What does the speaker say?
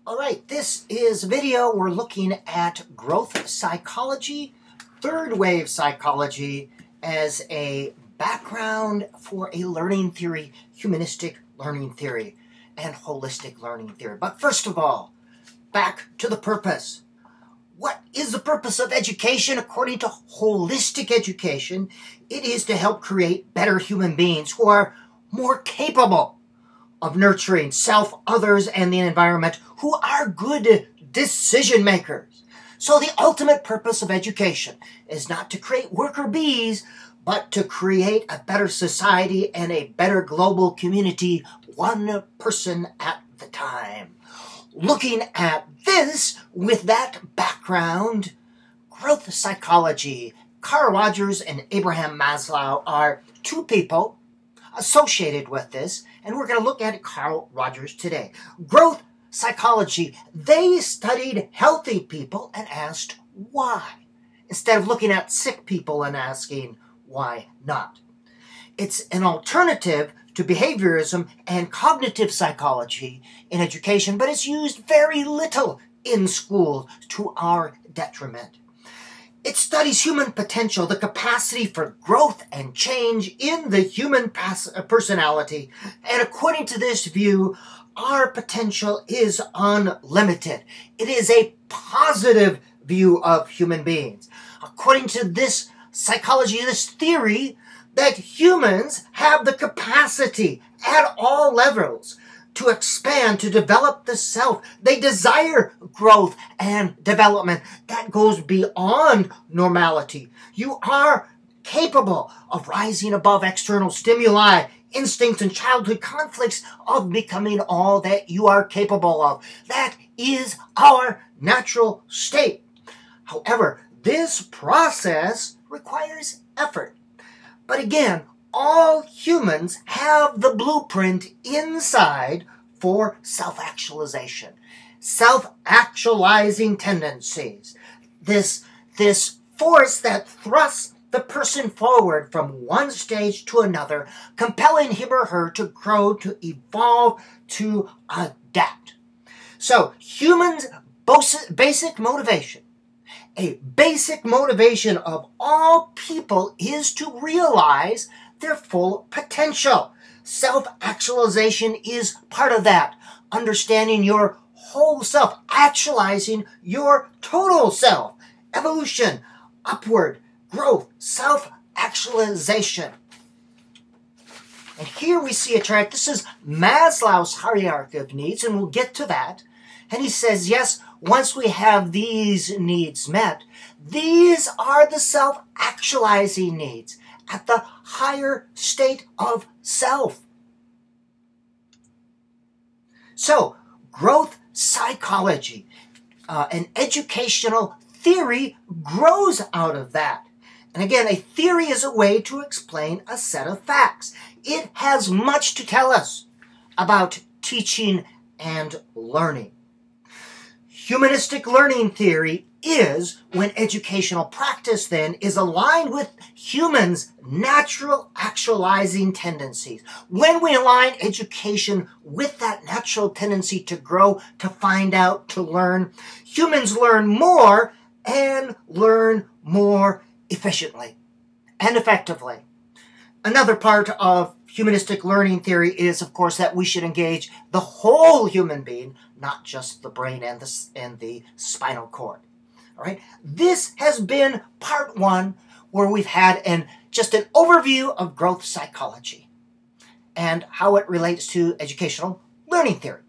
All right, this is a video. We're looking at growth psychology, third wave psychology, as a background for a learning theory, humanistic learning theory, and holistic learning theory. But first of all, back to the purpose. What is the purpose of education? According to holistic education, it is to help create better human beings who are more capable of nurturing self, others, and the environment, who are good decision makers. So the ultimate purpose of education is not to create worker bees, but to create a better society and a better global community, one person at the time. Looking at this with that background, growth psychology, Carl Rogers and Abraham Maslow are two people associated with this, and we're going to look at Carl Rogers today. Growth psychology, they studied healthy people and asked why, instead of looking at sick people and asking why not. It's an alternative to behaviorism and cognitive psychology in education, but it's used very little in school to our detriment. It studies human potential, the capacity for growth and change in the human personality. And according to this view, our potential is unlimited. It is a positive view of human beings. According to this psychology, this theory, that humans have the capacity at all levels to expand, to develop the self. They desire growth and development that goes beyond normality. You are capable of rising above external stimuli, instincts, and childhood conflicts, of becoming all that you are capable of. That is our natural state. However, this process requires effort. But again, all humans have the blueprint inside for self-actualization, self-actualizing tendencies. This force that thrusts the person forward from one stage to another, compelling him or her to grow, to evolve, to adapt. So, humans' basic motivation, a basic motivation of all people, is to realize their full potential. Self-actualization is part of that. Understanding your whole self, actualizing your total self. Evolution, upward, growth, self-actualization. And here we see a chart. This is Maslow's hierarchy of needs, and we'll get to that. And he says, yes, once we have these needs met, these are the self-actualizing needs at the higher state of self. So, growth psychology, an educational theory, grows out of that. And again, a theory is a way to explain a set of facts. It has much to tell us about teaching and learning. Humanistic learning theory is when educational practice then is aligned with humans' natural actualizing tendencies. When we align education with that natural tendency to grow, to find out, to learn, humans learn more and learn more efficiently and effectively. Another part of humanistic learning theory is, of course, that we should engage the whole human being, not just the brain and the spinal cord. All right? This has been part one, where we've had just an overview of growth psychology and how it relates to educational learning theory.